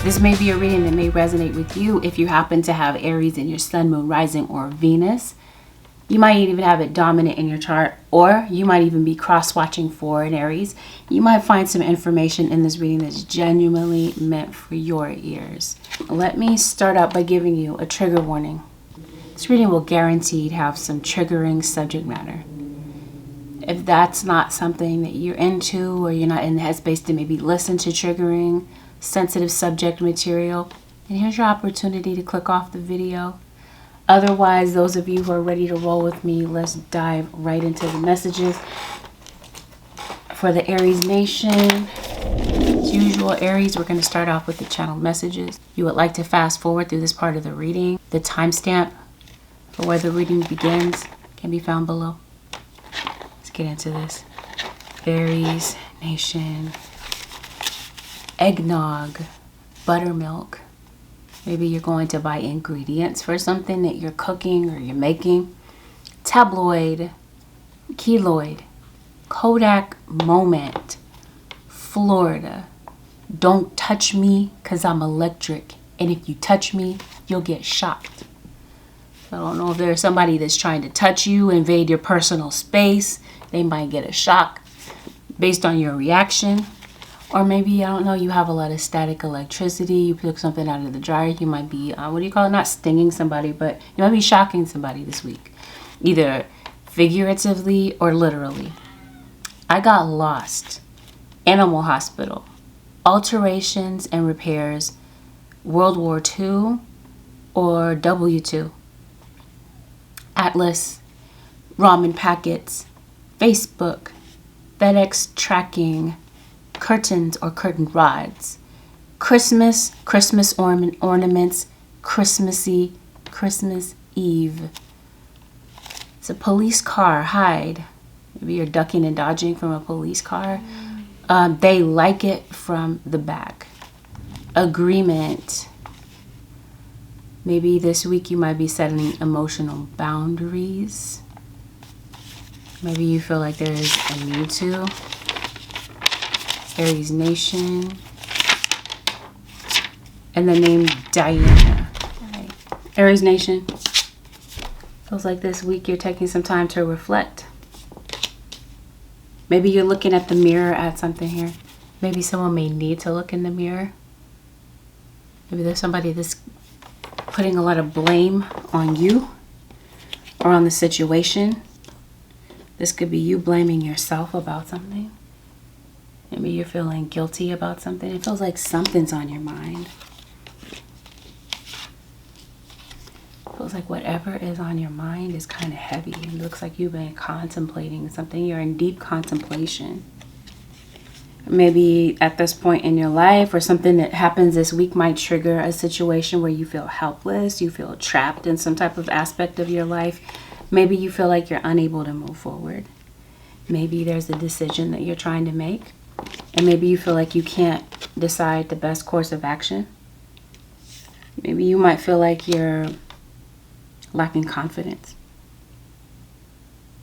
This may be a reading that may resonate with you if you happen to have Aries in your sun, moon, rising, or Venus. You might even have it dominant in your chart, or you might even be cross-watching for an Aries. You might find some information in this reading that's genuinely meant for your ears. Let me start out by giving you a trigger warning. This reading will guaranteed have some triggering subject matter. If that's not something that you're into, or you're not in the headspace to maybe listen to triggering, sensitive subject material, and here's your opportunity to click off the video. Otherwise, those of you who are ready to roll with me, let's dive right into the messages for the Aries Nation. As usual, Aries, we're going to start off with the channeled messages. You would like to fast forward through this part of the reading. The timestamp for where the reading begins can be found below. Let's get into this. Aries Nation. Eggnog, buttermilk. Maybe you're going to buy ingredients for something that you're cooking or you're making. Tabloid, keloid, Kodak moment, Florida. Don't touch me because I'm electric. And if you touch me, you'll get shocked. I don't know if there's somebody that's trying to touch you, invade your personal space. They might get a shock based on your reaction. Or maybe, I don't know, you have a lot of static electricity. You took something out of the dryer. You might be, not stinging somebody, but you might be shocking somebody this week. Either figuratively or literally. I got lost. Animal hospital. Alterations and repairs. World War II or W2. Atlas. Ramen packets. Facebook. FedEx tracking. Curtains or curtain rods, Christmas ornaments, Christmassy, Christmas Eve. It's a police car, hide. Maybe you're ducking and dodging from a police car. They like it from the back. Agreement. Maybe this week you might be setting emotional boundaries. Maybe you feel like there is a need to. Aries Nation, and the name Diana. All right. Aries Nation, feels like this week you're taking some time to reflect. Maybe you're looking at the mirror at something here. Maybe someone may need to look in the mirror. Maybe there's somebody that's putting a lot of blame on you or on the situation. This could be you blaming yourself about something. Maybe you're feeling guilty about something. It feels like something's on your mind. It feels like whatever is on your mind is kind of heavy. It looks like you've been contemplating something. You're in deep contemplation. Maybe at this point in your life, or something that happens this week might trigger a situation where you feel helpless. You feel trapped in some type of aspect of your life. Maybe you feel like you're unable to move forward. Maybe there's a decision that you're trying to make. And maybe you feel like you can't decide the best course of action. Maybe you might feel like you're lacking confidence.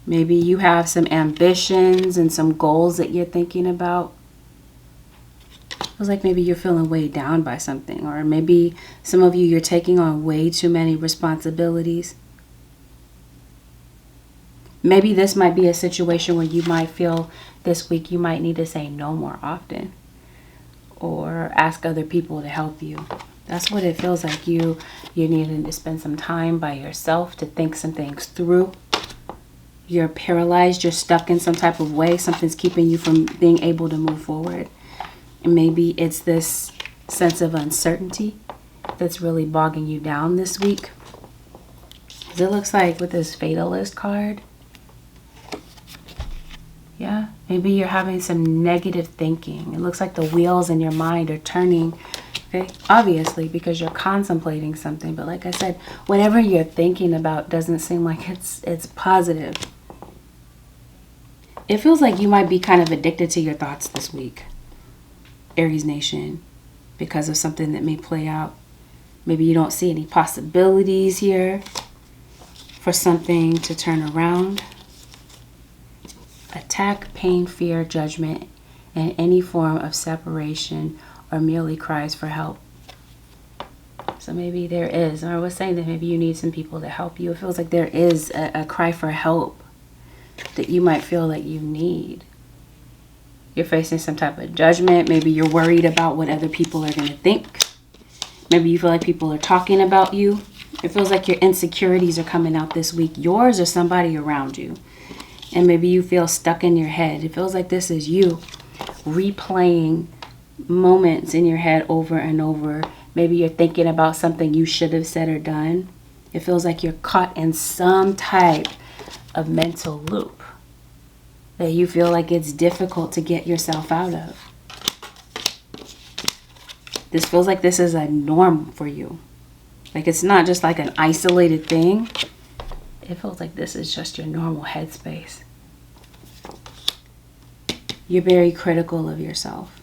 Maybe you have some ambitions and some goals that you're thinking about. It feels like maybe you're feeling weighed down by something. Or maybe some of you're taking on way too many responsibilities. Maybe this might be a situation where you might feel this week you might need to say no more often, or ask other people to help you. That's what it feels like. You're needing to spend some time by yourself to think some things through. You're paralyzed. You're stuck in some type of way. Something's keeping you from being able to move forward. And maybe it's this sense of uncertainty that's really bogging you down this week. Because it looks like with this fatalist card, yeah, maybe you're having some negative thinking. It looks like the wheels in your mind are turning, okay? Obviously, because you're contemplating something. But like I said, whatever you're thinking about doesn't seem like it's positive. It feels like you might be kind of addicted to your thoughts this week, Aries Nation, because of something that may play out. Maybe you don't see any possibilities here for something to turn around. Attack, pain, fear, judgment, and any form of separation or merely cries for help. maybe there is, or I was saying that maybe you need some people to help you. It feels like there is a cry for help that you might feel that you need. You're facing some type of judgment. Maybe you're worried about what other people are going to think. Maybe you feel like people are talking about you. It feels like your insecurities are coming out this week, yours or somebody around you. And maybe you feel stuck in your head. It feels like this is you replaying moments in your head over and over. Maybe you're thinking about something you should have said or done. It feels like you're caught in some type of mental loop that you feel like it's difficult to get yourself out of. This feels like this is a norm for you. Like it's not just like an isolated thing. It feels like this is just your normal headspace. You're very critical of yourself.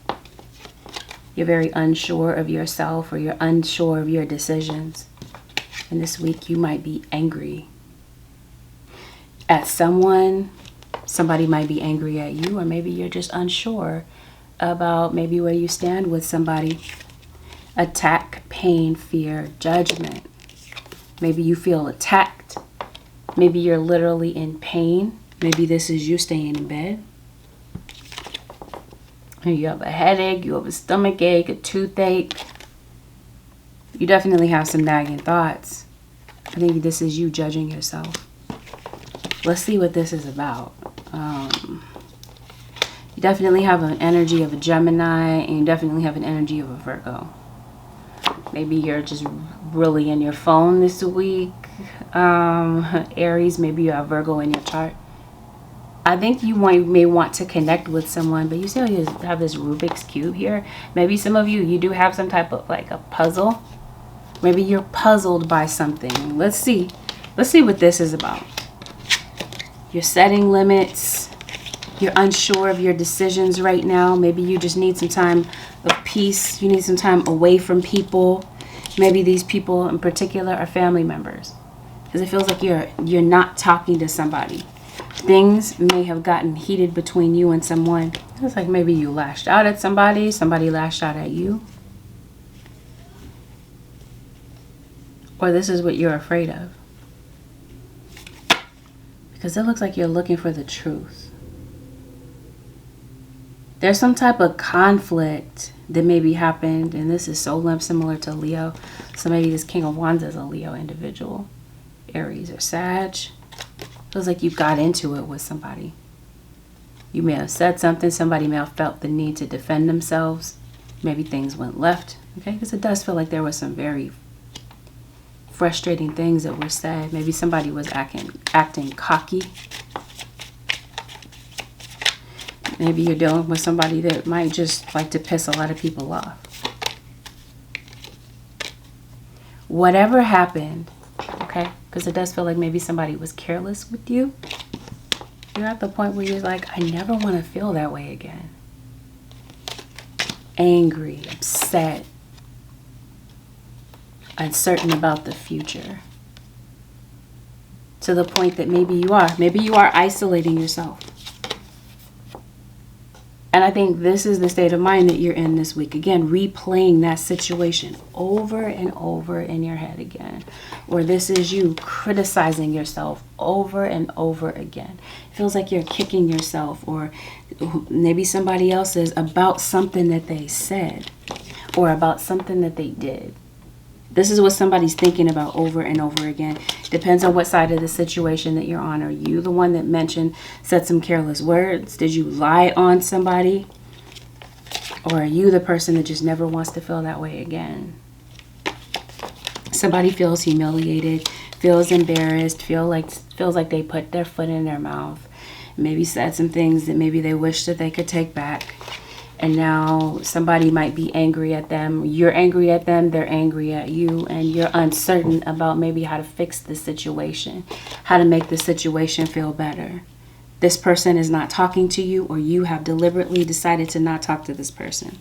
You're very unsure of yourself, or you're unsure of your decisions. And this week you might be angry at someone. Somebody might be angry at you, or maybe you're just unsure about maybe where you stand with somebody. Attack, pain, fear, judgment. Maybe you feel attacked. Maybe you're literally in pain. Maybe this is you staying in bed. Maybe you have a headache, you have a stomach ache, a toothache. You definitely have some nagging thoughts. I think this is you judging yourself. Let's see what this is about. You definitely have an energy of a Gemini, and you definitely have an energy of a Virgo. Maybe you're just really in your phone this week. Aries, maybe you have Virgo in your chart. I think you may want to connect with someone, but you still have this Rubik's Cube here. Maybe some of you do have some type of like a puzzle. Maybe you're puzzled by something. Let's see. Let's see what this is about. You're setting limits. You're unsure of your decisions right now. Maybe you just need some time of peace. You need some time away from people. Maybe these people in particular are family members. Because it feels like you're not talking to somebody. Things may have gotten heated between you and someone. It's like maybe you lashed out at somebody. Somebody lashed out at you. Or this is what you're afraid of. Because it looks like you're looking for the truth. There's some type of conflict that maybe happened, and this is so similar to Leo. So maybe this King of Wands is a Leo individual. Aries or Sag. Feels like you got into it with somebody. You may have said something. Somebody may have felt the need to defend themselves. Maybe things went left. Okay, because it does feel like there was some very frustrating things that were said. Maybe somebody was acting cocky. Maybe you're dealing with somebody that might just like to piss a lot of people off. Whatever happened, okay, because it does feel like maybe somebody was careless with you. You're at the point where you're like, I never want to feel that way again. Angry, upset, uncertain about the future. To the point that maybe you are isolating yourself. And I think this is the state of mind that you're in this week. Again, replaying that situation over and over in your head again. Or this is you criticizing yourself over and over again. It feels like you're kicking yourself, or maybe somebody else is, about something that they said or about something that they did. This is what somebody's thinking about over and over again. Depends on what side of the situation that you're on. Are you the one that said some careless words? Did you lie on somebody? Or are you the person that just never wants to feel that way again? Somebody feels humiliated, feels embarrassed, feels like they put their foot in their mouth. Maybe said some things that maybe they wish that they could take back. And now somebody might be angry at them. You're angry at them. They're angry at you. And you're uncertain about maybe how to fix the situation. How to make the situation feel better. This person is not talking to you, or you have deliberately decided to not talk to this person.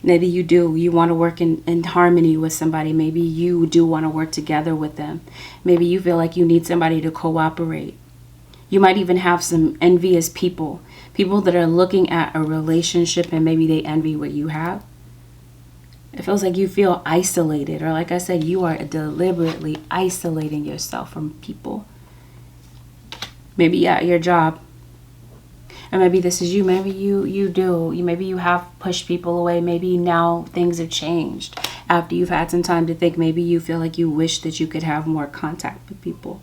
Maybe you do. You want to work in harmony with somebody. Maybe you do want to work together with them. Maybe you feel like you need somebody to cooperate. You might even have some envious people. People that are looking at a relationship and maybe they envy what you have. It feels like you feel isolated, or like I said, you are deliberately isolating yourself from people. Maybe at your job. And maybe this is you. Maybe maybe you have pushed people away. Maybe now things have changed. After you've had some time to think, maybe you feel like you wish that you could have more contact with people.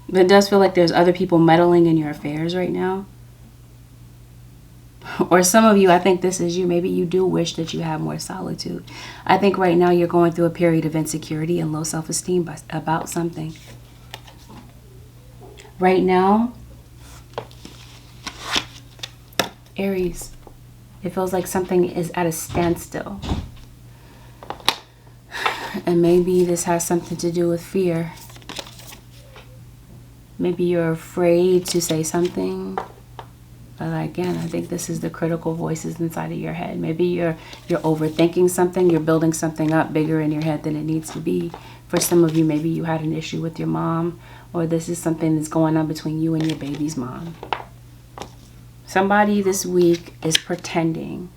But it does feel like there's other people meddling in your affairs right now. Or some of you, I think this is you. Maybe you do wish that you had more solitude. I think right now you're going through a period of insecurity and low self-esteem about something. Right now, Aries, it feels like something is at a standstill. And maybe this has something to do with fear. Maybe you're afraid to say something. But again, I think this is the critical voices inside of your head. Maybe you're overthinking something. You're building something up bigger in your head than it needs to be. For some of you, maybe you had an issue with your mom, or this is something that's going on between you and your baby's mom. Somebody this week is pretending.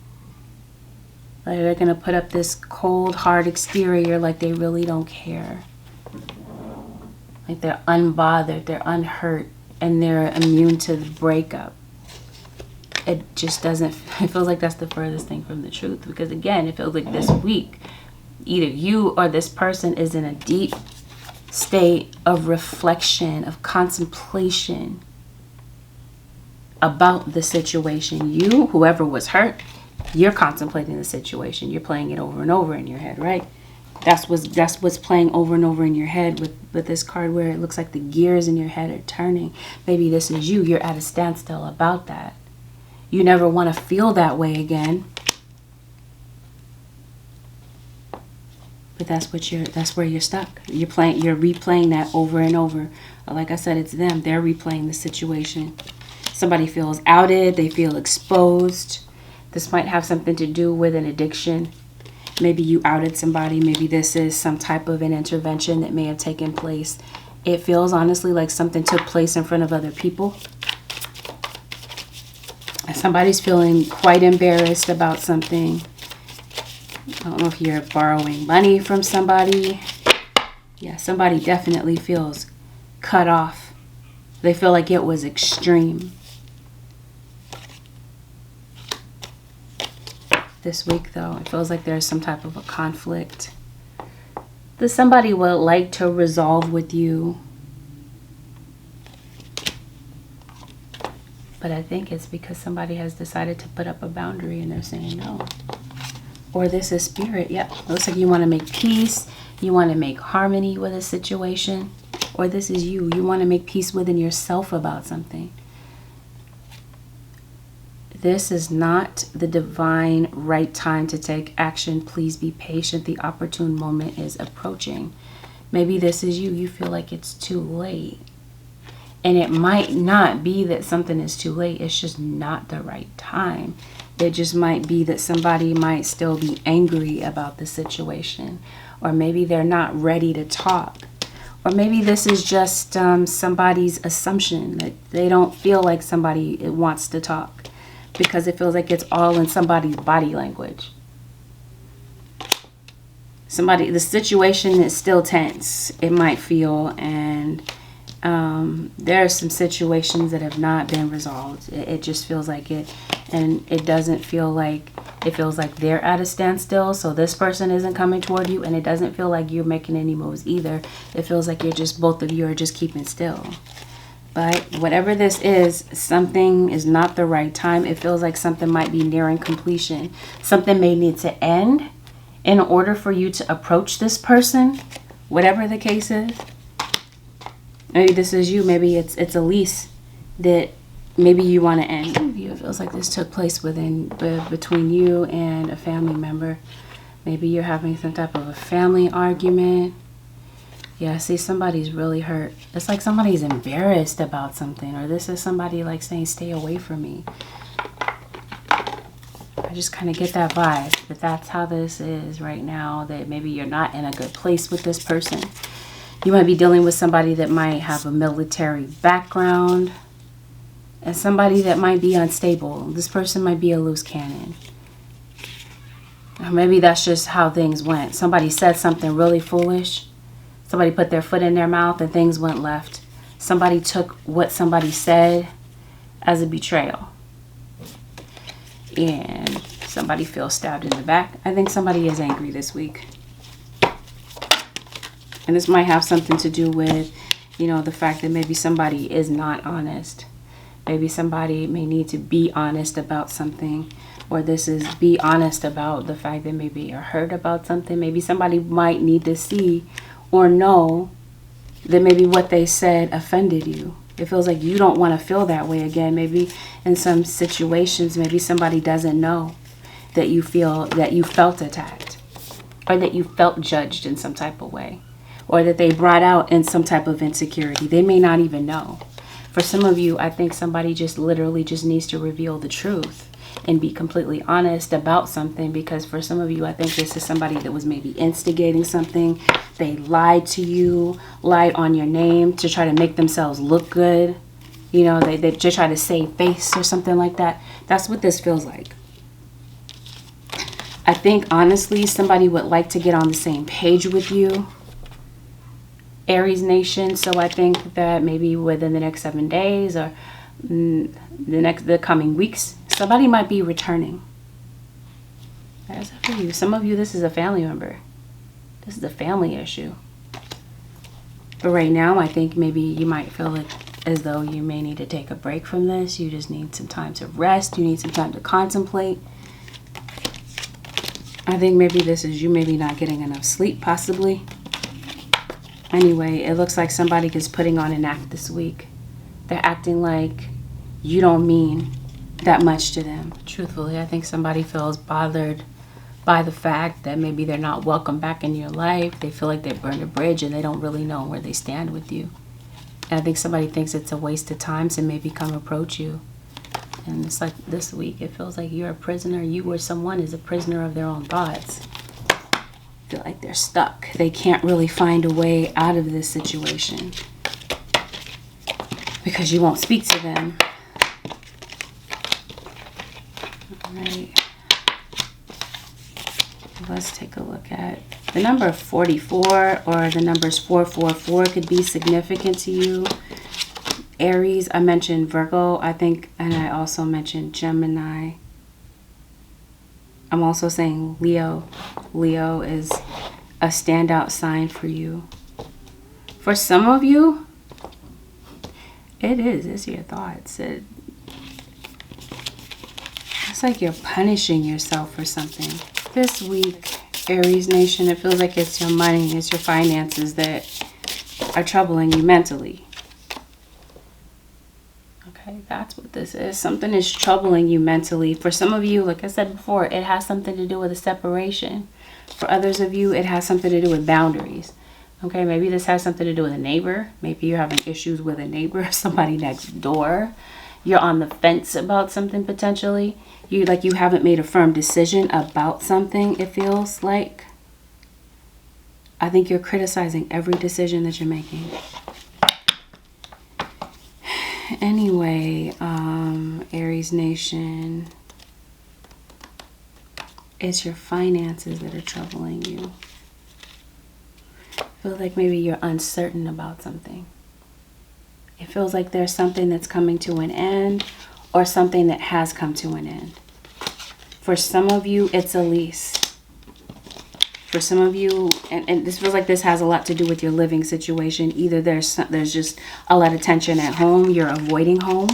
Like they're going to put up this cold, hard exterior like they really don't care. Like they're unbothered, they're unhurt, and they're immune to the breakup. It just doesn't, it feels like that's the furthest thing from the truth. Because again, it feels like this week, either you or this person is in a deep state of reflection, of contemplation about the situation. You, whoever was hurt, you're contemplating the situation. You're playing it over and over in your head, right? That's what's playing over and over in your head with this card, where it looks like the gears in your head are turning. Maybe this is you. You're at a standstill about that. You never want to feel that way again. But that's where you're stuck. You're replaying that over and over. Like I said, it's them. They're replaying the situation. Somebody feels outed, they feel exposed. This might have something to do with an addiction. Maybe you outed somebody. Maybe this is some type of an intervention that may have taken place. It feels honestly like something took place in front of other people. Somebody's feeling quite embarrassed about something. I don't know if you're borrowing money from somebody. Yeah, somebody definitely feels cut off. They feel like it was extreme. This week, though, it feels like there's some type of a conflict that somebody would like to resolve with you. But I think it's because somebody has decided to put up a boundary and they're saying no. Or this is spirit. Yep. It looks like you want to make peace. You want to make harmony with a situation. Or this is you. You want to make peace within yourself about something. This is not the divine right time to take action. Please be patient. The opportune moment is approaching. Maybe this is you. You feel like it's too late. And it might not be that something is too late. It's just not the right time. It just might be that somebody might still be angry about the situation. Or maybe they're not ready to talk. Or maybe this is just somebody's assumption that they don't feel like somebody wants to talk. Because it feels like it's all in somebody's body language. The situation is still tense. It might feel, and there are some situations that have not been resolved. It just feels like it, and it doesn't feel like, it feels like they're at a standstill, so this person isn't coming toward you, and it doesn't feel like you're making any moves either. It feels like both of you are just keeping still. But whatever this is, something is not the right time. It feels like something might be nearing completion. Something may need to end in order for you to approach this person, whatever the case is. Maybe this is you. Maybe it's a lease that maybe you want to end. It feels like this took place between you and a family member. Maybe you're having some type of a family argument. Yeah, see, somebody's really hurt. It's like somebody's embarrassed about something, or this is somebody like saying, stay away from me. I just kind of get that vibe that that's how this is right now, that maybe you're not in a good place with this person. You might be dealing with somebody that might have a military background, and somebody that might be unstable. This person might be a loose cannon. Or maybe that's just how things went. Somebody said something really foolish. Somebody put their foot in their mouth and things went left. Somebody took what somebody said as a betrayal. And somebody feels stabbed in the back. I think somebody is angry this week. And this might have something to do with, you know, the fact that maybe somebody is not honest. Maybe somebody may need to be honest about something. Or this is be honest about the fact that maybe you're hurt about something. Maybe somebody might need to see or know that maybe what they said offended you. It feels like you don't want to feel that way again. Maybe in some situations, maybe somebody doesn't know that you feel that you felt attacked, or that you felt judged in some type of way, or that they brought out in some type of insecurity. They may not even know. For some of you, I think somebody just literally just needs to reveal the truth and be completely honest about something, because for some of you, I think this is somebody that was maybe instigating something. They lied to you, lied on your name to try to make themselves look good. You know, they just try to save face or something like that. That's what this feels like. I think honestly, somebody would like to get on the same page with you, Aries Nation. So I think that maybe within the next 7 days or the coming weeks, somebody might be returning. That's it for you. Some of you, this is a family member. This is a family issue. But right now, I think maybe you might feel like as though you may need to take a break from this. You just need some time to rest. You need some time to contemplate. I think maybe this is you maybe not getting enough sleep, possibly. Anyway, it looks like somebody is putting on an act this week. They're acting like you don't mean that much to them. Truthfully, I think somebody feels bothered by the fact that maybe they're not welcome back in your life. They feel like they burned a bridge and they don't really know where they stand with you. And I think somebody thinks it's a waste of time to maybe come approach you. And it's like this week, it feels like you're a prisoner. You or someone is a prisoner of their own thoughts. Feel like they're stuck. They can't really find a way out of this situation because you won't speak to them. All right. Let's take a look at the number 44 or the numbers 444 could be significant to you. Aries, I mentioned Virgo, I think, and I also mentioned Gemini. I'm also saying Leo. Leo is a standout sign for you. For some of you, it's your thoughts. It's like you're punishing yourself for something. This week, Aries Nation, it feels like it's your money, it's your finances that are troubling you mentally. Okay, that's what this is. Something is troubling you mentally. For some of you, like I said before, it has something to do with a separation. For others of you, it has something to do with boundaries. Okay, maybe this has something to do with a neighbor. Maybe you're having issues with a neighbor, somebody next door. You're on the fence about something potentially. You haven't made a firm decision about something, it feels like. I think you're criticizing every decision that you're making. Anyway, Aries Nation, it's your finances that are troubling you. Feels like maybe you're uncertain about something. It feels like there's something that's coming to an end or something that has come to an end. For some of you, it's a lease. For some of you, and this feels like this has a lot to do with your living situation. Either there's just a lot of tension at home, you're avoiding home,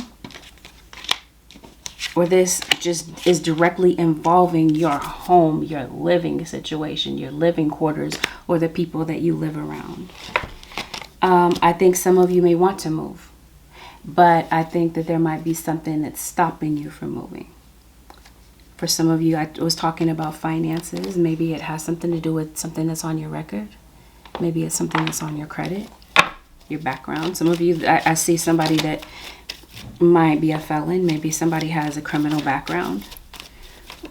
or this just is directly involving your home, your living situation, your living quarters, or the people that you live around. I think some of you may want to move, but I think that there might be something that's stopping you from moving. For some of you, I was talking about finances. Maybe it has something to do with something that's on your record. Maybe it's something that's on your credit, your background. Some of you, I see somebody that might be a felon. Maybe somebody has a criminal background.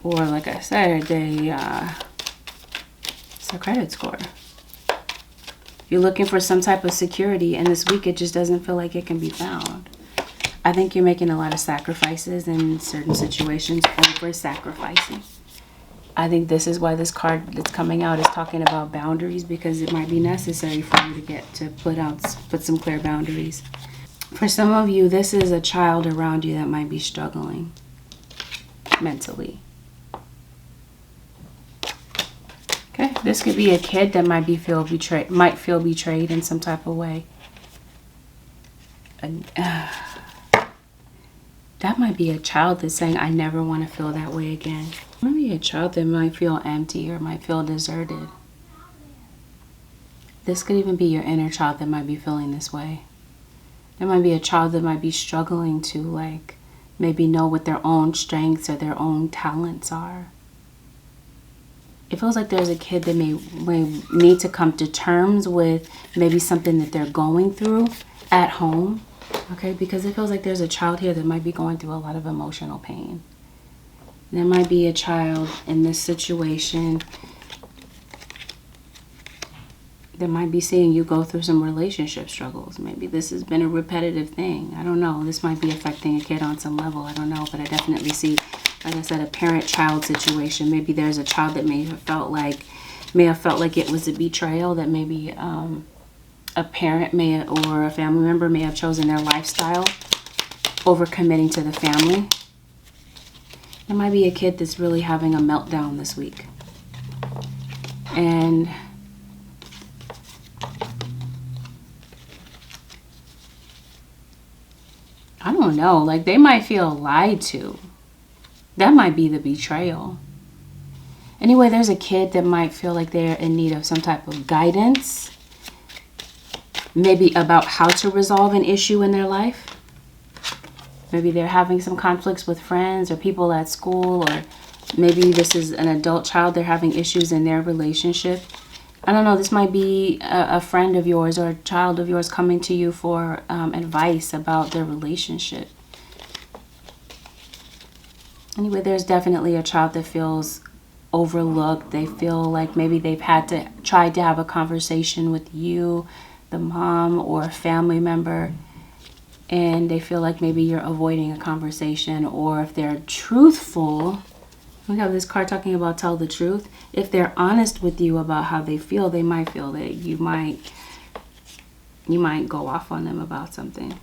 Or like I said, it's a credit score. You're looking for some type of security, and this week it just doesn't feel like it can be found. I think you're making a lot of sacrifices in certain situations, over sacrificing. I think this is why this card that's coming out is talking about boundaries, because it might be necessary for you to put some clear boundaries. For some of you, this is a child around you that might be struggling mentally. Okay, this could be a kid that might feel betrayed in some type of way. That might be a child that's saying, I never want to feel that way again. Maybe a child that might feel empty or might feel deserted. This could even be your inner child that might be feeling this way. There might be a child that might be struggling to like maybe know what their own strengths or their own talents are. It feels like there's a kid that may need to come to terms with maybe something that they're going through at home. Okay, because it feels like there's a child here that might be going through a lot of emotional pain. There might be a child in this situation that might be seeing you go through some relationship struggles. Maybe this has been a repetitive thing. I don't know. This might be affecting a kid on some level. I don't know, but I definitely see, like I said, a parent-child situation. Maybe there's a child that may have felt like it was a betrayal, that maybe a parent or a family member may have chosen their lifestyle over committing to the family. There might be a kid that's really having a meltdown this week. And I don't know, like they might feel lied to. That might be the betrayal. Anyway, there's a kid that might feel like they're in need of some type of guidance. Maybe about how to resolve an issue in their life. Maybe they're having some conflicts with friends or people at school, or maybe this is an adult child, they're having issues in their relationship. I don't know, this might be a friend of yours or a child of yours coming to you for advice about their relationship. Anyway, there's definitely a child that feels overlooked. They feel like maybe they've had to try to have a conversation with you, the mom or a family member, and they feel like maybe you're avoiding a conversation. Or if they're truthful, we have this card talking about tell the truth. If they're honest with you about how they feel, they might feel that you might go off on them about something.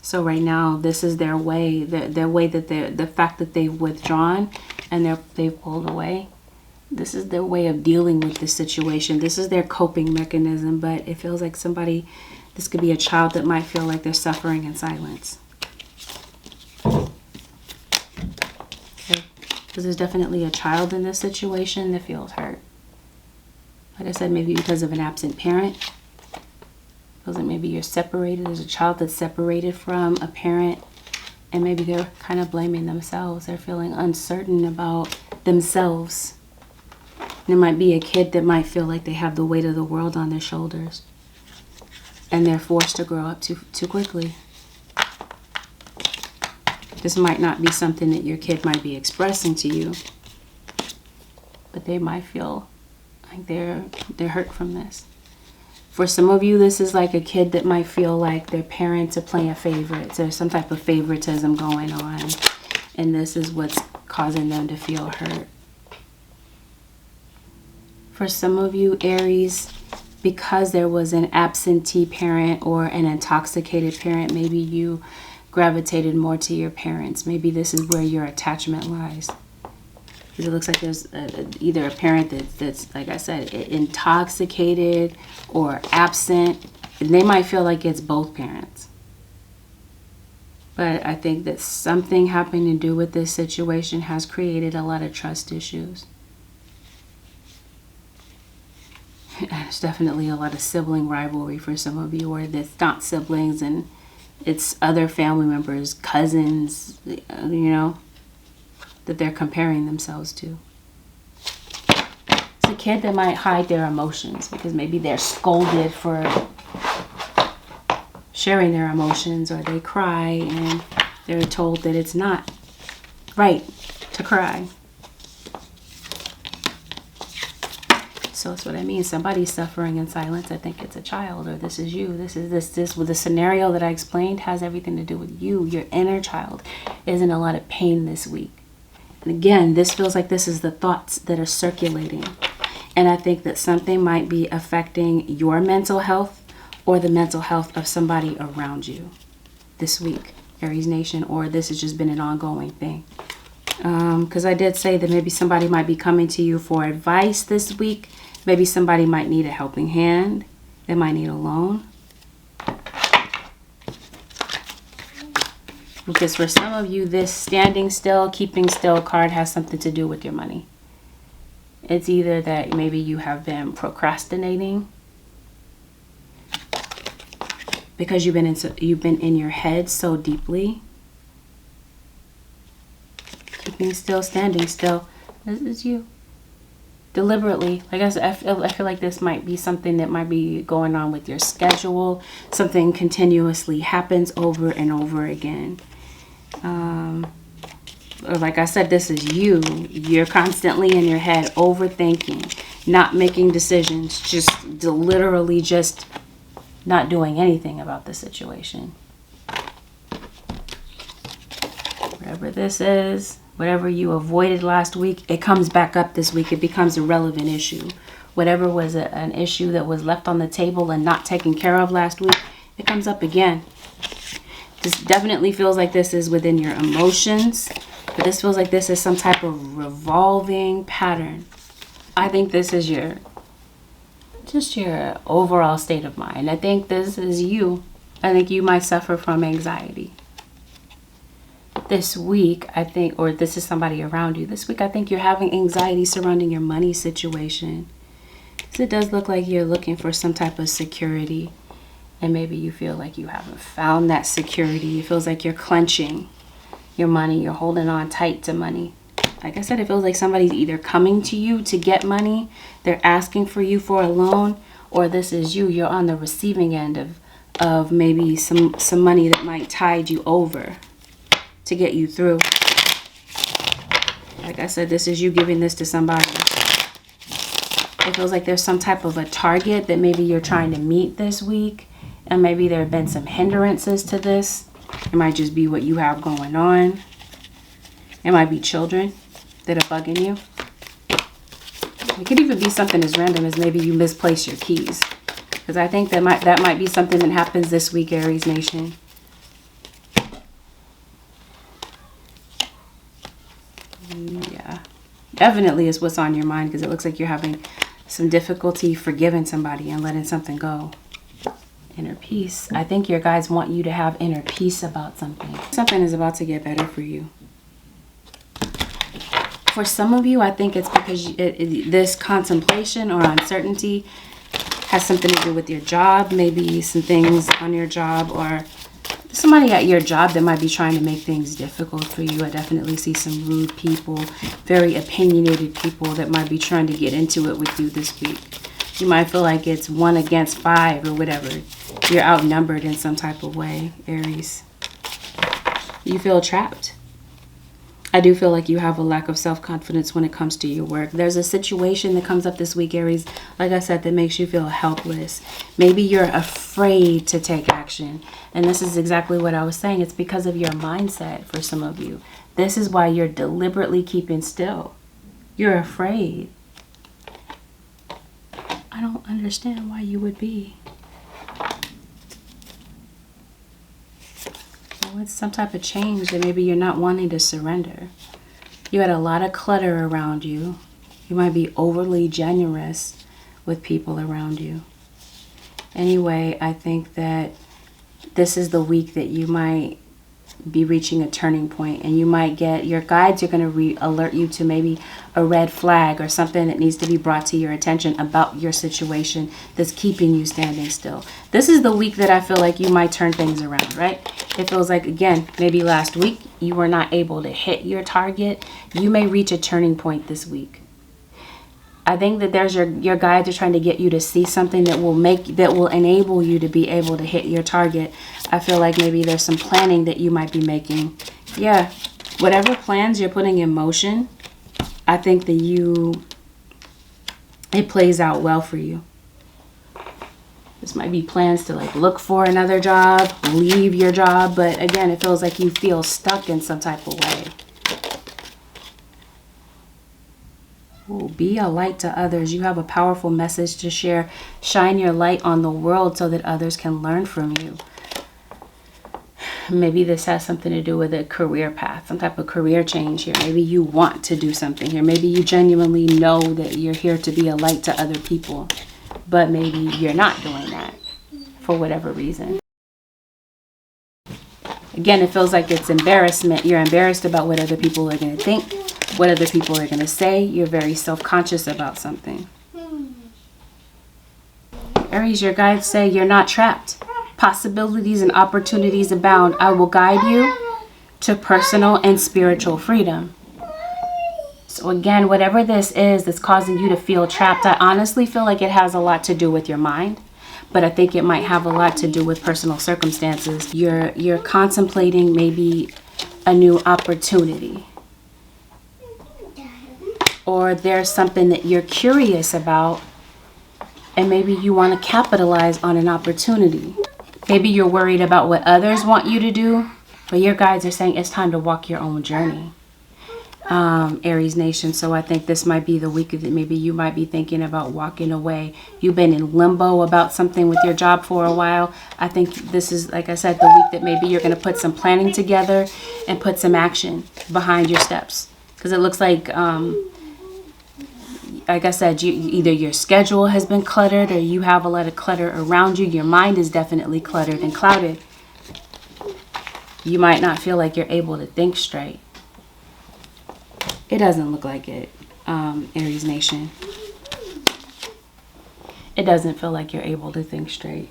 So right now, this is their way, the fact that they've withdrawn and they've pulled away. This is their way of dealing with the situation. This is their coping mechanism, but it feels like this could be a child that might feel like they're suffering in silence. Okay. Because there's definitely a child in this situation that feels hurt. Like I said, maybe because of an absent parent. Feels like maybe you're separated. There's a child that's separated from a parent, and maybe they're kind of blaming themselves. They're feeling uncertain about themselves. There might be a kid that might feel like they have the weight of the world on their shoulders, and they're forced to grow up too quickly. This might not be something that your kid might be expressing to you, but they might feel like they're hurt from this. For some of you, this is like a kid that might feel like their parents are playing favorites. There's some type of favoritism going on, and this is what's causing them to feel hurt. For some of you, Aries, because there was an absentee parent or an intoxicated parent, maybe you gravitated more to your parents. Maybe this is where your attachment lies. Because it looks like there's either a parent that's, like I said, intoxicated or absent. And they might feel like it's both parents. But I think that something having to do with this situation has created a lot of trust issues. There's definitely a lot of sibling rivalry for some of you, or it's not siblings and it's other family members, cousins, that they're comparing themselves to. It's a kid that might hide their emotions because maybe they're scolded for sharing their emotions, or they cry and they're told that it's not right to cry. So that's what I mean. Somebody's suffering in silence. I think it's a child, or this is you. This with the scenario that I explained has everything to do with you. Your inner child is in a lot of pain this week. And again, this feels like this is the thoughts that are circulating. And I think that something might be affecting your mental health or the mental health of somebody around you this week, Aries Nation, or this has just been an ongoing thing. Because I did say that maybe somebody might be coming to you for advice this week. Maybe somebody might need a helping hand. They might need a loan. Because for some of you, this standing still, keeping still card has something to do with your money. It's either that maybe you have been procrastinating because you've been in your head so deeply. Keeping still, standing still. This is you. Deliberately. Like I said, I feel like this might be something that might be going on with your schedule. Something continuously happens over and over again. Or like I said, this is you. You're constantly in your head overthinking, not making decisions, just literally just not doing anything about the situation. Whatever this is, whatever you avoided last week, it comes back up this week. It becomes a relevant issue. Whatever was an issue that was left on the table and not taken care of last week, it comes up again. This definitely feels like this is within your emotions, but this feels like this is some type of revolving pattern. I think this is your overall state of mind. I think this is you. I think you might suffer from anxiety. This week, I think, or this is somebody around you. This week, I think you're having anxiety surrounding your money situation. So it does look like you're looking for some type of security. And maybe you feel like you haven't found that security. It feels like you're clenching your money. You're holding on tight to money. Like I said, it feels like somebody's either coming to you to get money. They're asking for you for a loan. Or this is you. You're on the receiving end of maybe some money that might tide you over to get you through. Like I said, this is you giving this to somebody. It feels like there's some type of a target that maybe you're trying to meet this week. And maybe there have been some hindrances to this. It might just be what you have going on. It might be children that are bugging you. It could even be something as random as maybe you misplace your keys. Because I think that might be something that happens this week, Aries Nation. Yeah. Definitely is what's on your mind, because it looks like you're having some difficulty forgiving somebody and letting something go. Inner peace. I think your guides want you to have inner peace about something. Something is about to get better for you. For some of you, I think it's because this contemplation or uncertainty has something to do with your job. Maybe some things on your job, or somebody at your job that might be trying to make things difficult for you. I definitely see some rude people, very opinionated people that might be trying to get into it with you this week. You might feel like it's 1 against 5 or whatever. You're outnumbered in some type of way, Aries. You feel trapped. I do feel like you have a lack of self-confidence when it comes to your work. There's a situation that comes up this week, Aries, like I said, that makes you feel helpless. Maybe you're afraid to take action. And this is exactly what I was saying. It's because of your mindset for some of you. This is why you're deliberately keeping still. You're afraid. I don't understand why you would be. Well, it's some type of change that maybe you're not wanting to surrender. You had a lot of clutter around you. You might be overly generous with people around you. Anyway, I think that this is the week that you might be reaching a turning point, and you might get, your guides are going to alert you to maybe a red flag or something that needs to be brought to your attention about your situation that's keeping you standing still. This is the week that I feel like you might turn things around, right? It feels like, again, maybe last week you were not able to hit your target. You may reach a turning point this week. I think that there's your guides are trying to get you to see something that will enable you to be able to hit your target. I feel like maybe there's some planning that you might be making. Yeah, whatever plans you're putting in motion, I think that it plays out well for you. This might be plans to like look for another job, leave your job, but again, it feels like you feel stuck in some type of way. be a light to others. You have a powerful message to share. Shine your light on the world so that others can learn from you. Maybe this has something to do with a career path, some type of career change here. Maybe you want to do something here. Maybe you genuinely know that you're here to be a light to other people, but maybe you're not doing that for whatever reason. Again, it feels like it's embarrassment. You're embarrassed about what other people are going to think, what other people are going to say. You're very self-conscious about something. Aries, your guides say you're not trapped. Possibilities and opportunities abound. I will guide you to personal and spiritual freedom. So again, whatever this is that's causing you to feel trapped, I honestly feel like it has a lot to do with your mind. But I think it might have a lot to do with personal circumstances. You're contemplating maybe a new opportunity. Or there's something that you're curious about, and maybe you want to capitalize on an opportunity. Maybe you're worried about what others want you to do, but your guides are saying it's time to walk your own journey. Aries Nation. So I think this might be the week that maybe you might be thinking about walking away. You've been in limbo about something with your job for a while. I think this is, like I said, the week that maybe you're going to put some planning together and put some action behind your steps. Because it looks like I said, either your schedule has been cluttered or you have a lot of clutter around you. Your mind is definitely cluttered and clouded. You might not feel like you're able to think straight. It doesn't look like it, Aries Nation. It doesn't feel like you're able to think straight.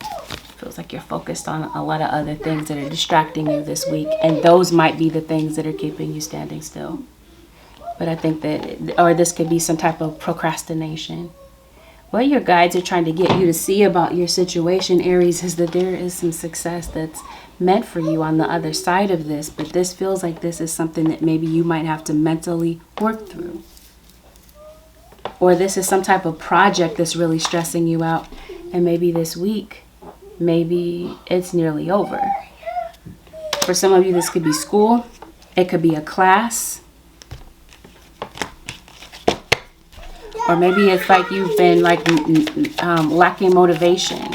It feels like you're focused on a lot of other things that are distracting you this week. And those might be the things that are keeping you standing still. But I think that, or this could be some type of procrastination. What your guides are trying to get you to see about your situation, Aries, is that there is some success that's meant for you on the other side of this. But this feels like this is something that maybe you might have to mentally work through. Or this is some type of project that's really stressing you out. And maybe this week, maybe it's nearly over. For some of you, this could be school. It could be a class. Or maybe it's like you've been like lacking motivation.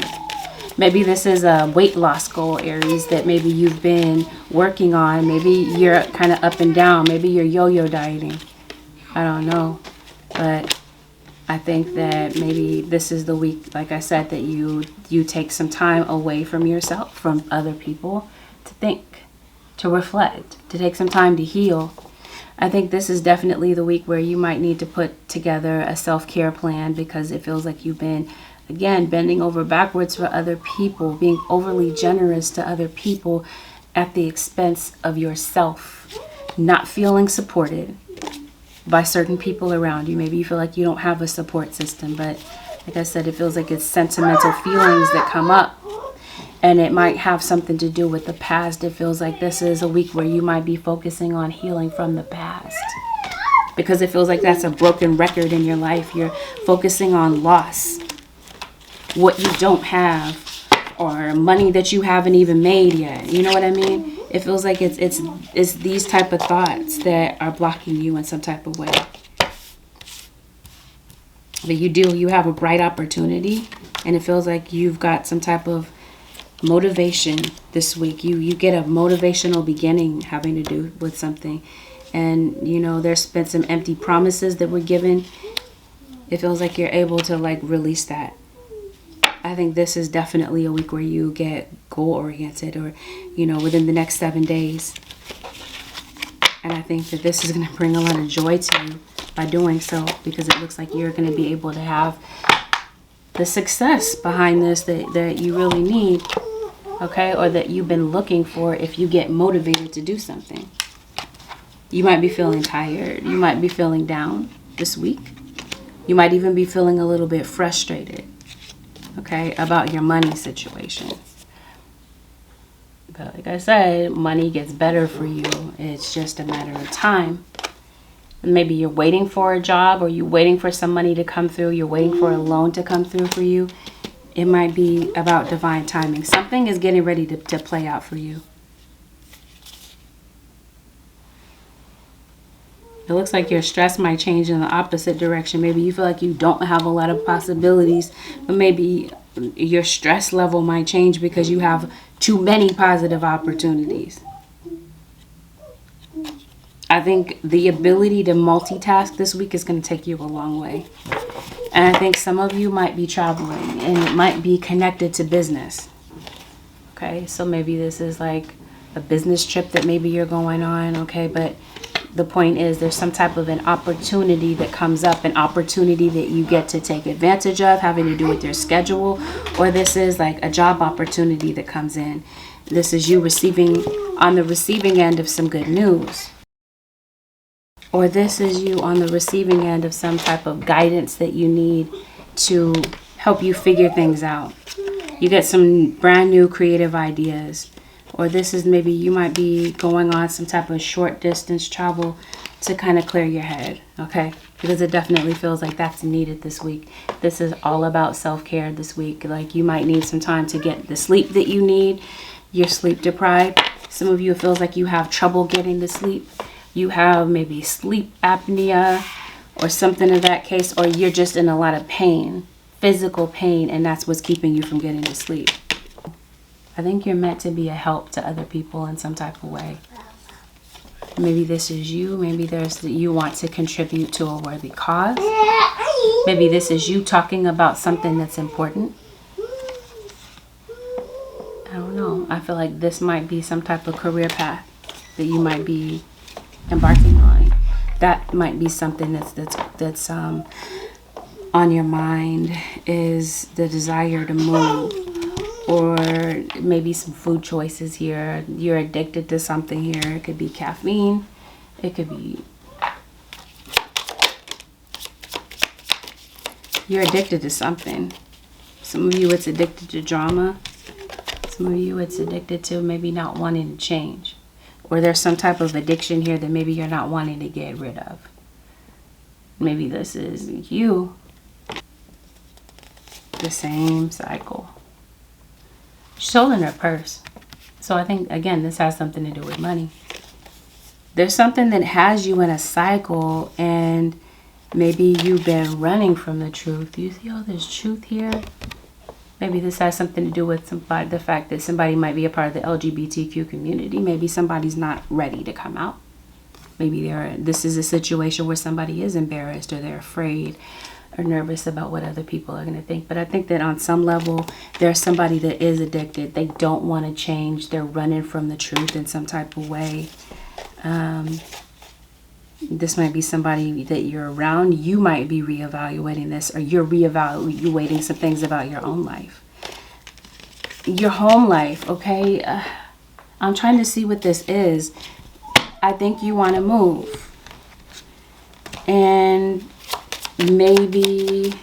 Maybe this is a weight loss goal, Aries, that maybe you've been working on. Maybe you're kind of up and down. Maybe you're yo-yo dieting. I don't know. But I think that maybe this is the week, like I said, that you take some time away from yourself, from other people, to think, to reflect, to take some time to heal. I think this is definitely the week where you might need to put together a self-care plan, because it feels like you've been, again, bending over backwards for other people, being overly generous to other people at the expense of yourself, not feeling supported by certain people around you. Maybe you feel like you don't have a support system, but like I said, it feels like it's sentimental feelings that come up. And it might have something to do with the past. It feels like this is a week where you might be focusing on healing from the past, because it feels like that's a broken record in your life. You're focusing on loss, what you don't have, or money that you haven't even made yet. You know what I mean? It feels like it's these type of thoughts that are blocking you in some type of way. But you have a bright opportunity, and it feels like you've got some type of motivation this week. You get a motivational beginning having to do with something. And there's been some empty promises that were given. It feels like you're able to release that. I think this is definitely a week where you get goal oriented, or within the next 7 days. And I think that this is going to bring a lot of joy to you by doing so, because it looks like you're going to be able to have the success behind this that you really need, okay, or that you've been looking for if you get motivated to do something. You might be feeling tired. You might be feeling down this week. You might even be feeling a little bit frustrated, okay, about your money situation. But like I said, money gets better for you. It's just a matter of time. Maybe you're waiting for a job, or you're waiting for some money to come through. You're waiting for a loan to come through for you. It might be about divine timing. Something is getting ready to play out for you. It looks like your stress might change in the opposite direction. Maybe you feel like you don't have a lot of possibilities, but maybe your stress level might change because you have too many positive opportunities. I think the ability to multitask this week is going to take you a long way. And I think some of you might be traveling, and it might be connected to business. Okay, so maybe this is like a business trip that maybe you're going on, okay? But the point is there's some type of an opportunity that comes up, an opportunity that you get to take advantage of, having to do with your schedule, or this is like a job opportunity that comes in. This is you on the receiving end of some good news. Or this is you on the receiving end of some type of guidance that you need to help you figure things out. You get some brand new creative ideas. Or this is maybe you might be going on some type of short distance travel to kind of clear your head, okay? Because it definitely feels like that's needed this week. This is all about self-care this week. Like you might need some time to get the sleep that you need. You're sleep deprived. Some of you, it feels like you have trouble getting to sleep. You have maybe sleep apnea or something of that case, or you're just in a lot of pain, physical pain, and that's what's keeping you from getting to sleep. I think you're meant to be a help to other people in some type of way. Maybe this is you. Maybe you want to contribute to a worthy cause. Maybe this is you talking about something that's important. I don't know. I feel like this might be some type of career path that you might be embarking on. That might be something that's on your mind, is the desire to move, or maybe some food choices here. You're addicted to something here. It could be caffeine. It could be you're addicted to something. Some of you, it's addicted to drama. Some of you, it's addicted to maybe not wanting to change. Or there's some type of addiction here that maybe you're not wanting to get rid of. Maybe this is you. The same cycle. She's holding her purse. So I think, again, this has something to do with money. There's something that has you in a cycle, and maybe you've been running from the truth. You see all this truth here? Maybe this has something to do with the fact that somebody might be a part of the LGBTQ community. Maybe somebody's not ready to come out. Maybe this is a situation where somebody is embarrassed, or they're afraid or nervous about what other people are going to think. But I think that on some level, there's somebody that is addicted. They don't want to change. They're running from the truth in some type of way. This might be somebody that you're around. You might be reevaluating this, or you're reevaluating some things about your own life. Your home life, okay? I'm trying to see what this is. I think you want to move. And maybe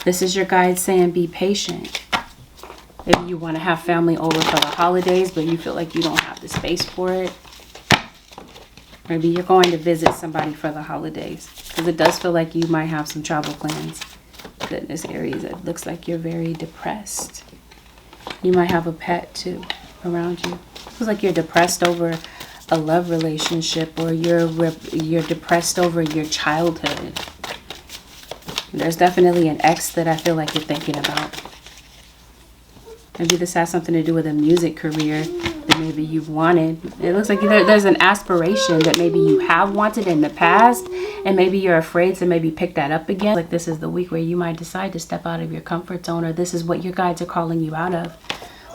this is your guide saying be patient. Maybe you want to have family over for the holidays, but you feel like you don't have the space for it. Maybe you're going to visit somebody for the holidays, because it does feel like you might have some travel plans. Goodness, Aries, it looks like you're very depressed. You might have a pet too around you. It feels like you're depressed over a love relationship, or you're depressed over your childhood. There's definitely an ex that I feel like you're thinking about. Maybe this has something to do with a music career that maybe you've wanted. It looks like there's an aspiration that maybe you have wanted in the past, and maybe you're afraid to maybe pick that up again. Like this is the week where you might decide to step out of your comfort zone, or this is what your guides are calling you out of.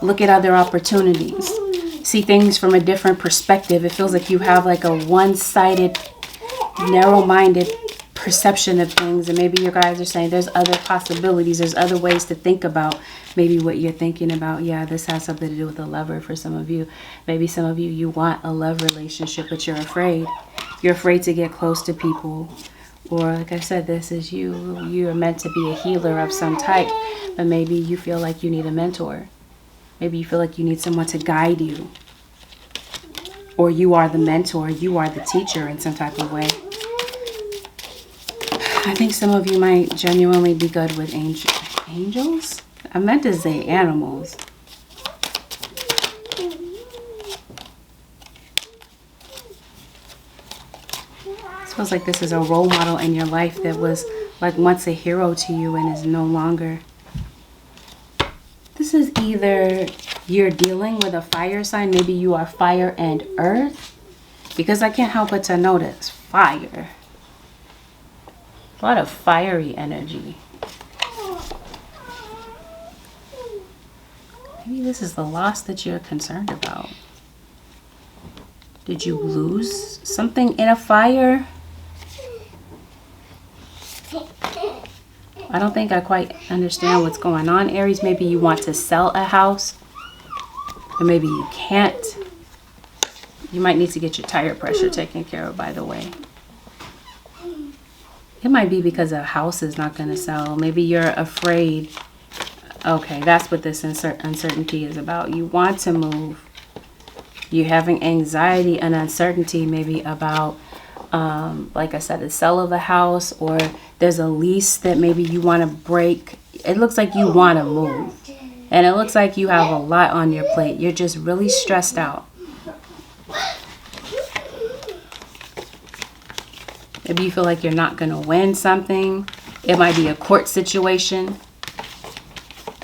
Look at other opportunities. See things from a different perspective. It feels like you have like a one-sided, narrow-minded perception of things, and maybe your guides are saying there's other possibilities, there's other ways to think about maybe what you're thinking about. Yeah, this has something to do with a lover for some of you. Maybe some of you want a love relationship, but you're afraid. You're afraid to get close to people. Or like I said, this is you're meant to be a healer of some type, but maybe you feel like you need a mentor. Maybe you feel like you need someone to guide you, or you are the mentor, you are the teacher in some type of way. I think some of you might genuinely be good with angels. I meant to say animals. Feels like this is a role model in your life that was like once a hero to you and is no longer. This is either you're dealing with a fire sign. Maybe you are fire and earth. Because I can't help but to notice fire. A lot of fiery energy. Maybe this is the loss that you're concerned about. Did you lose something in a fire? I don't think I quite understand what's going on, Aries. Maybe you want to sell a house, or maybe you can't. You might need to get your tire pressure taken care of, by the way. It might be because a house is not going to sell. Maybe you're afraid. Okay, that's what this uncertainty is about. You want to move. You're having anxiety and uncertainty maybe about, like I said, the sale of a house, or there's a lease that maybe you want to break. It looks like you want to move. And it looks like you have a lot on your plate. You're just really stressed out. Maybe you feel like you're not going to win something. It might be a court situation.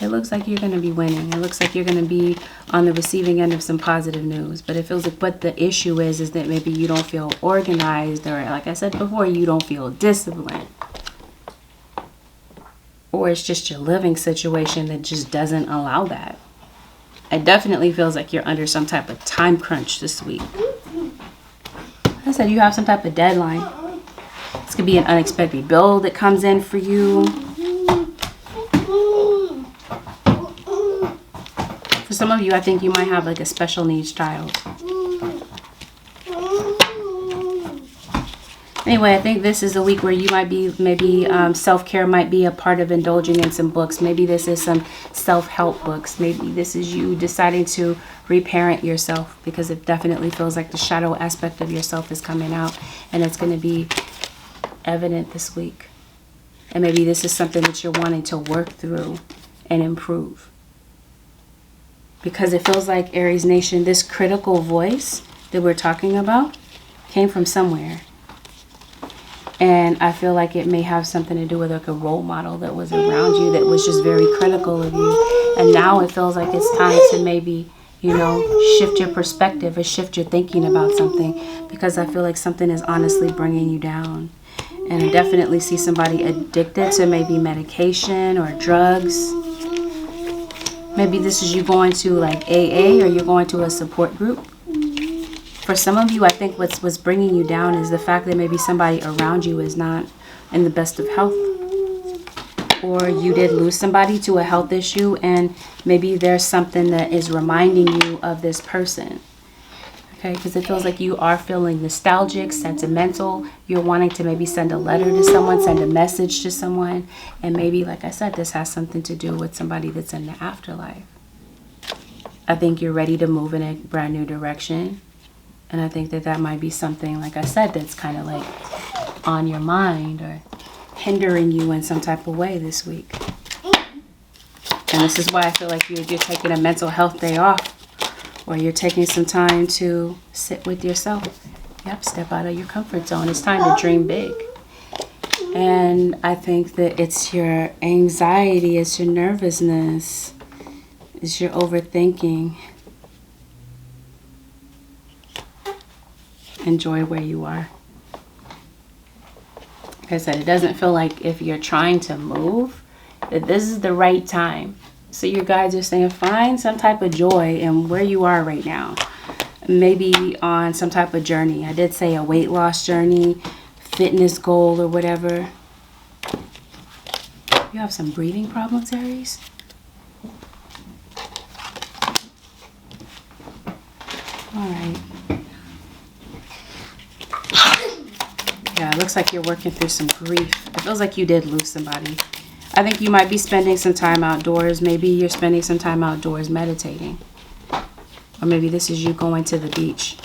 It looks like you're going to be winning. It looks like you're going to be on the receiving end of some positive news. But it feels like what the issue is that maybe you don't feel organized, or like I said before, you don't feel disciplined. Or it's just your living situation that just doesn't allow that. It definitely feels like you're under some type of time crunch this week. Like I said, you have some type of deadline. This could be an unexpected bill that comes in for you. For some of you, I think you might have like a special needs child. Anyway, I think this is a week where you might be, maybe self-care might be a part of indulging in some books. Maybe this is some self-help books. Maybe this is you deciding to reparent yourself, because it definitely feels like the shadow aspect of yourself is coming out, and it's going to be evident this week. And maybe this is something that you're wanting to work through and improve. Because it feels like, Aries Nation, this critical voice that we're talking about came from somewhere. And I feel like it may have something to do with like a role model that was around you that was just very critical of you. And now it feels like it's time to maybe, you know, shift your perspective or shift your thinking about something. Because I feel like something is honestly bringing you down. And I definitely see somebody addicted to maybe medication or drugs. Maybe this is you going to like AA, or you're going to a support group. For some of you, I think what's bringing you down is the fact that maybe somebody around you is not in the best of health. Or you did lose somebody to a health issue, and maybe there's something that is reminding you of this person. Okay, because it feels like you are feeling nostalgic, sentimental. You're wanting to maybe send a letter to someone, send a message to someone. And maybe, like I said, this has something to do with somebody that's in the afterlife. I think you're ready to move in a brand new direction. And I think that that might be something, like I said, that's kind of like on your mind or hindering you in some type of way this week. And this is why I feel like you're taking a mental health day off. Or you're taking some time to sit with yourself. Yep, step out of your comfort zone. It's time to dream big. And I think that it's your anxiety, it's your nervousness, it's your overthinking. Enjoy where you are. Like I said, it doesn't feel like if you're trying to move, that this is the right time. So your guides are saying find some type of joy in where you are right now. Maybe on some type of journey. I did say a weight loss journey, fitness goal or whatever. You have some breathing problems, Aries? All right. Yeah, it looks like you're working through some grief. It feels like you did lose somebody. I think you might be spending some time outdoors. Maybe you're spending some time outdoors meditating. Or maybe this is you going to the beach.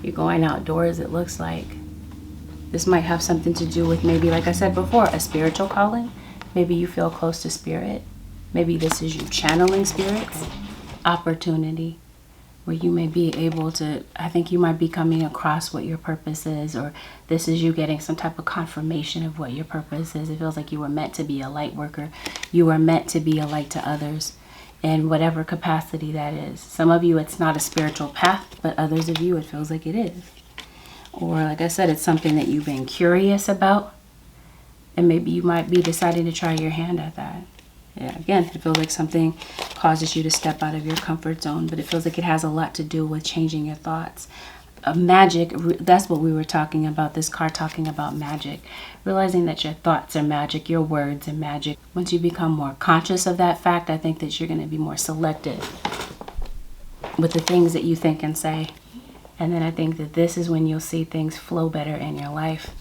You're going outdoors, it looks like. This might have something to do with maybe, like I said before, a spiritual calling. Maybe you feel close to spirit. Maybe this is you channeling spirits. Opportunity. where you may be able to, I think you might be coming across what your purpose is, or this is you getting some type of confirmation of what your purpose is. It feels like you were meant to be a light worker. You were meant to be a light to others in whatever capacity that is. Some of you, it's not a spiritual path, but others of you, it feels like it is. Or like I said, it's something that you've been curious about, and maybe you might be deciding to try your hand at that. Yeah, again, it feels like something causes you to step out of your comfort zone, but it feels like it has a lot to do with changing your thoughts. Magic, that's what we were talking about, this card talking about magic. Realizing that your thoughts are magic, your words are magic. Once you become more conscious of that fact, I think that you're going to be more selective with the things that you think and say. And then I think that this is when you'll see things flow better in your life.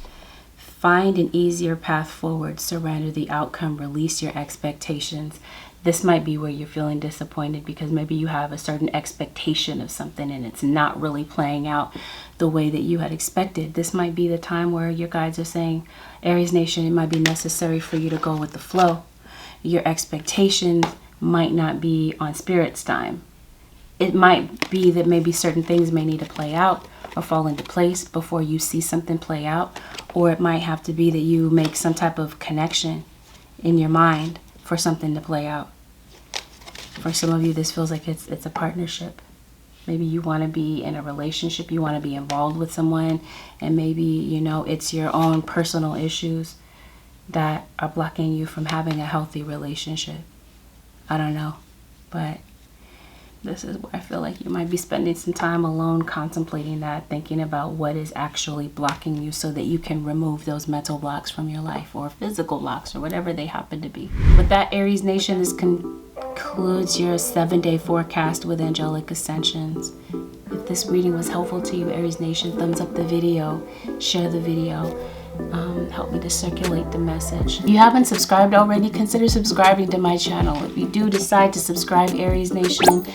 Find an easier path forward, surrender the outcome, release your expectations. This might be where you're feeling disappointed because maybe you have a certain expectation of something and it's not really playing out the way that you had expected. This might be the time where your guides are saying, Aries Nation, it might be necessary for you to go with the flow. Your expectations might not be on Spirit's time. It might be that maybe certain things may need to play out or fall into place before you see something play out. Or it might have to be that you make some type of connection in your mind for something to play out. For some of you, this feels like it's a partnership. Maybe you want to be in a relationship, you want to be involved with someone, and maybe, you know, it's your own personal issues that are blocking you from having a healthy relationship. I don't know, but this is where I feel like you might be spending some time alone contemplating that, thinking about what is actually blocking you so that you can remove those mental blocks from your life, or physical blocks, or whatever they happen to be. With that, Aries Nation, this concludes your 7-day forecast with Angelic Ascensions. If this reading was helpful to you, Aries Nation, thumbs up the video, share the video. Help me to circulate the message. If you haven't subscribed already, consider subscribing to my channel. If you do decide to subscribe, Aries Nation,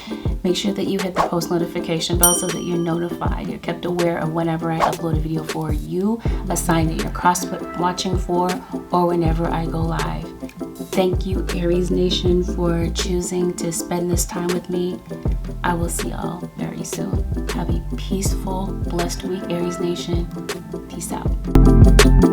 make sure that you hit the post notification bell so that you're notified. You're kept aware of whenever I upload a video for you, a sign that you're cross watching for, or whenever I go live. Thank you, Aries Nation, for choosing to spend this time with me. I will see y'all very soon. Have a peaceful, blessed week, Aries Nation. Peace out.